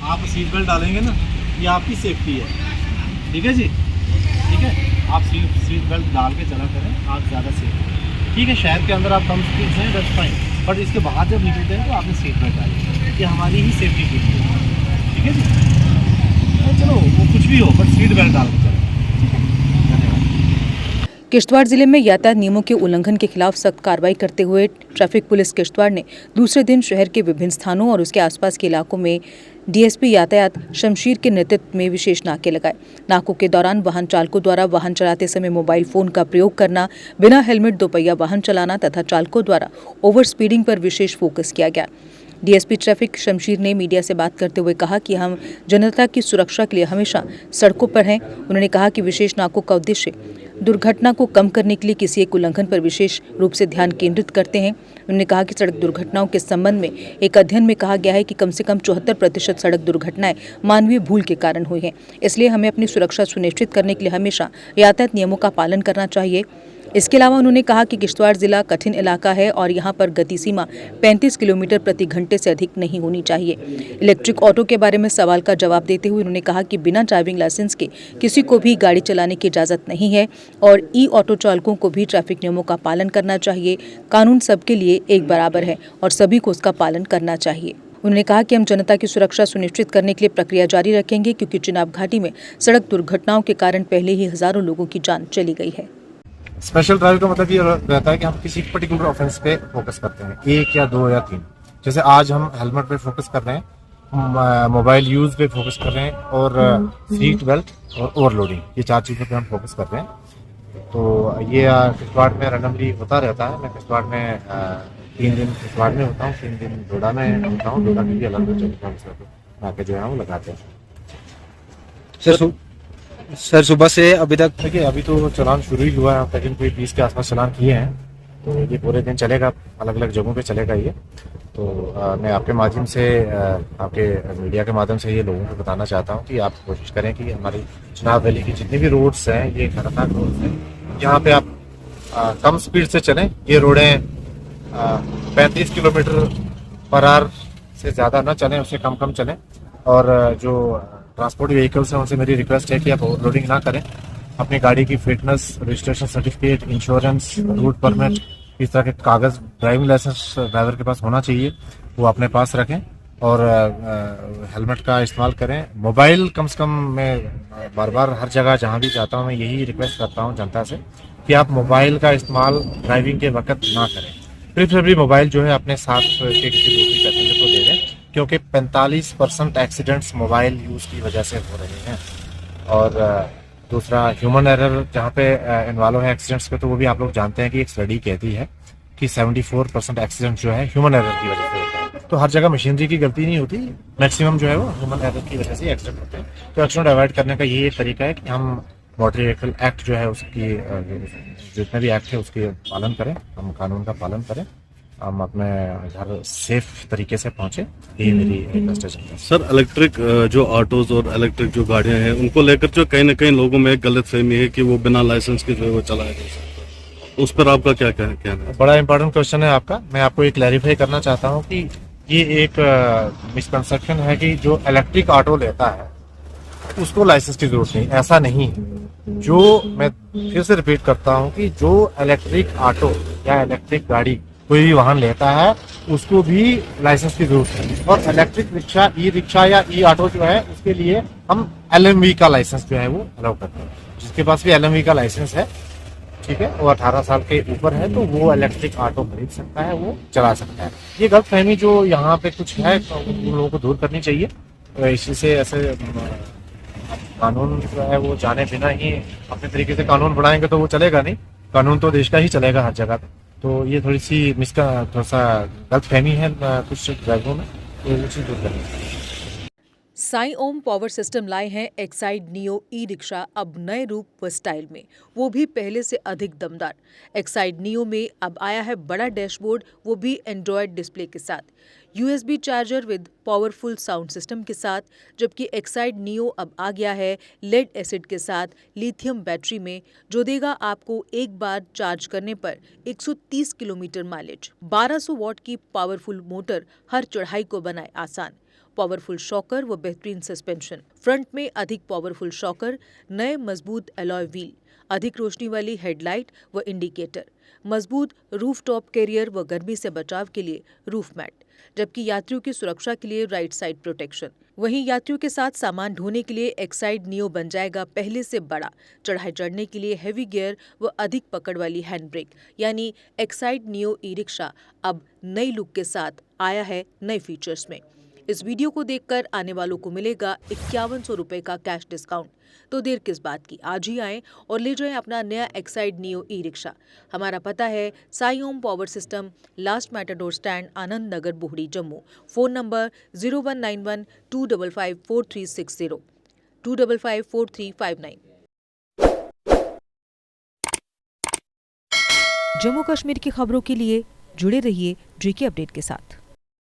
आप seat belt डालेंगे ना, ये आपकी सेफ्टी है। ठीक है जी, ठीक है। आप सीट बेल्ट डाल के चला करें, आप ज़्यादा सेफ हैं। ठीक है, शहर के अंदर आप कम स्पीड से हैं, दैट्स फाइन, बट इसके बाहर जब निकलते हैं तो आपने सीट बेल्ट डाली, ये हमारी ही सेफ्टी के लिए है। ठीक है जी, चलो वो कुछ भी हो, बट सीट बेल्ट डाल के चलें। किश्तवाड़ जिले में यातायात नियमों के उल्लंघन के खिलाफ सख्त कार्रवाई करते हुए ट्रैफिक पुलिस किश्तवाड़ ने दूसरे दिन शहर के विभिन्न स्थानों और उसके आसपास के इलाकों में डीएसपी यातायात शमशीर के नेतृत्व में विशेष नाके लगाए। नाकों के दौरान वाहन चालकों द्वारा वाहन चलाते समय मोबाइल फोन का प्रयोग करना, बिना हेलमेट दोपहिया वाहन चलाना तथा चालकों द्वारा ओवर स्पीडिंग पर विशेष फोकस किया गया। डीएसपी ट्रैफिक शमशीर ने मीडिया से बात करते हुए कहा कि हम जनता की सुरक्षा के लिए हमेशा सड़कों पर हैं। उन्होंने कहा कि विशेष नाकों का उद्देश्य दुर्घटना को कम करने के लिए किसी एक उल्लंघन पर विशेष रूप से ध्यान केंद्रित करते हैं। उन्होंने कहा कि सड़क दुर्घटनाओं के संबंध में एक अध्ययन में कहा गया है कि कम से कम 74% सड़क दुर्घटनाएं मानवीय भूल के कारण हुई हैं। इसलिए हमें अपनी सुरक्षा सुनिश्चित करने के लिए हमेशा यातायात नियमों का पालन करना चाहिए। इसके अलावा उन्होंने कहा कि किश्तवाड़ जिला कठिन इलाका है और यहां पर गति सीमा 35 किलोमीटर प्रति घंटे से अधिक नहीं होनी चाहिए। इलेक्ट्रिक ऑटो के बारे में सवाल का जवाब देते हुए उन्होंने कहा कि बिना ड्राइविंग लाइसेंस के किसी को भी गाड़ी चलाने की इजाजत नहीं है और ई ऑटो चालकों को भी ट्रैफिक नियमों का पालन करना चाहिए। कानून सबके लिए एक बराबर है और सभी को उसका पालन करना चाहिए। उन्होंने कहा कि हम जनता की सुरक्षा सुनिश्चित करने के लिए प्रक्रिया जारी रखेंगे, क्योंकि चिनाब घाटी में सड़क दुर्घटनाओं के कारण पहले ही हजारों लोगों की जान चली गई है। स्पेशल ड्राइव का मतलब ये रहता है कि हम किसी पर्टिकुलर ऑफेंस पे फोकस करते हैं, 1 या 2 या 3। जैसे आज हम हेलमेट पे फोकस कर रहे हैं, मोबाइल यूज पे फोकस कर रहे हैं और सीट बेल्ट और ओवरलोडिंग, ये 4 चीज़ों पे हम फोकस कर रहे हैं। तो ये किश्तवाड़ में रैंडमली होता रहता है। मैं किश्तवाड़ में 3 दिन किश्तवाड़ में होता हूँ, 3 दिन डोडा में होता हूँ। डोडा में भी अलग नाके जो है वो लगाते हैं। सर सुबह से अभी तक देखिए, अभी तो चलान शुरू ही हुआ है, लेकिन कोई 20 के आसपास चलान किए हैं। तो ये पूरे दिन चलेगा, अलग अलग जगहों पे चलेगा ये। तो मैं आपके माध्यम से, आपके मीडिया के माध्यम से ये लोगों को बताना चाहता हूँ कि आप कोशिश करें कि हमारी चिनाब वैली की जितनी भी रोड्स हैं, ये खतरनाक रोड्स हैं, यहाँ पे आप कम स्पीड से चलें। ये रोडें 35 किलोमीटर पर आवर से ज़्यादा ना चलें, उससे कम कम चलें। और जो ट्रांसपोर्ट व्हीकल्स हैं उनसे मेरी रिक्वेस्ट है कि आप ओवरलोडिंग ना करें। अपनी गाड़ी की fitness, registration certificate, insurance, route permit, इस तरह के कागज़, ड्राइविंग लाइसेंस ड्राइवर के पास होना चाहिए, वो अपने पास रखें। और हेलमेट का इस्तेमाल करें। मोबाइल कम से कम, मैं बार बार हर जगह जहाँ भी जाता हूँ मैं यही रिक्वेस्ट करता हूँ जनता से कि आप मोबाइल का इस्तेमाल ड्राइविंग के वक्त ना करें। प्रेफरेबली मोबाइल जो है अपने साथ के किसी दूसरी पैसेंजर को दे दें, क्योंकि 45% एक्सीडेंट्स मोबाइल यूज़ की वजह से हो रहे हैं। और दूसरा, ह्यूमन एरर जहाँ पे इन्वॉल्व है एक्सीडेंट्स पे, तो वो भी आप लोग जानते हैं कि एक स्टडी कहती है कि 74% एक्सीडेंट जो है ह्यूमन एरर की वजह से होता है। तो हर जगह मशीनरी की गलती नहीं होती, मैक्सिमम जो है वो ह्यूमन एरर की वजह से एक्सीडेंट होते हैं। तो एक्सीडेंट अवॉइड करने का यही एक तरीका है कि हम मोटर व्हीकल एक्ट जो है उसकी, जितने भी एक्ट है उसके पालन करें, हम कानून का पालन करें, हम अपने घर सेफ तरीके से पहुंचे। ये मेरी रिक्वेस्ट है। सर, इलेक्ट्रिक जो ऑटोज और इलेक्ट्रिक जो गाड़ियां हैं उनको लेकर जो कहीं ना कहीं लोगों में एक गलत फहमी है कि वो बिना लाइसेंस के जो है वो चलाया जा सकता है, उस पर आपका क्या कहना है? बड़ा इंपॉर्टेंट क्वेश्चन है आपका। मैं आपको एक क्लैरिफाई करना चाहता हूँ कि ये एक मिसकंसेप्शन है कि जो इलेक्ट्रिक ऑटो लेता है उसको लाइसेंस की जरूरत नहीं, ऐसा नहीं है। जो, मैं फिर से रिपीट करता हूँ कि जो इलेक्ट्रिक ऑटो या इलेक्ट्रिक गाड़ी कोई भी वाहन लेता है उसको भी लाइसेंस की जरूरत है। और इलेक्ट्रिक रिक्शा, ई रिक्शा या ई ऑटो जो है उसके लिए हम LMV का लाइसेंस जो है वो अलाउ करते हैं। जिसके पास भी LMV का लाइसेंस है, ठीक है, वो 18 साल के ऊपर है, तो वो इलेक्ट्रिक ऑटो खरीद सकता है, वो चला सकता है। ये गलतफहमी जो यहाँ पे कुछ है उन लोगों को दूर करनी चाहिए। इसी से ऐसे कानून जो है वो जाने बिना ही अपने तरीके से कानून बनाएंगे तो वो चलेगा नहीं। कानून तो देश का ही चलेगा हर जगह पे। तो ये थोड़ा सा गलतफहमी है कुछ ड्राइवरों में, तो ये चीज़ दूर करनी चाहिए। साई ओम पावर सिस्टम लाए हैं एक्साइड नियो ई रिक्शा, अब नए रूप व स्टाइल में, वो भी पहले से अधिक दमदार। एक्साइड नियो में अब आया है बड़ा डैशबोर्ड, वो भी एंड्रॉयड डिस्प्ले के साथ, USB charger with powerful sound system के साथ। जबकि एक्साइड नियो अब आ गया है लेड एसिड के साथ लिथियम बैटरी में, जो देगा आपको एक बार चार्ज करने पर 130 किलोमीटर माइलेज। 1200 वॉट की पावरफुल मोटर हर चढ़ाई को बनाए आसान। पावरफुल शॉकर व बेहतरीन सस्पेंशन। फ्रंट में अधिक पावरफुल शॉकर, नए मजबूत अलॉय व्हील, अधिक रोशनी वाली हेडलाइट व इंडिकेटर, मजबूत रूफटॉप कैरियर व गर्मी से बचाव के लिए रूफ मैट, जबकि यात्रियों की सुरक्षा के लिए राइट साइड प्रोटेक्शन। वहीं यात्रियों के साथ सामान ढोने के लिए एक्साइड नियो बन जाएगा पहले से बड़ा, चढ़ाई चढ़ने के लिए हैवी गियर व अधिक पकड़ वाली हैंड ब्रेक, यानी एक्साइड नियो ई रिक्शा अब नई लुक के साथ आया है नए फीचर्स में। इस वीडियो को देखकर आने वालों को मिलेगा 5100 रुपए का कैश डिस्काउंट। तो देर किस बात की, आज ही आएं और ले जाएं अपना नया एक्साइड नियो ई रिक्शा। हमारा पता है Sai Om power system, last matador stand, Anand Nagar, Bohri, Jammu. Phone number 0191 255 4360 255 4359। Jammu Kashmir की खबरों के लिए जुड़े रहिए JK अपडेट के साथ।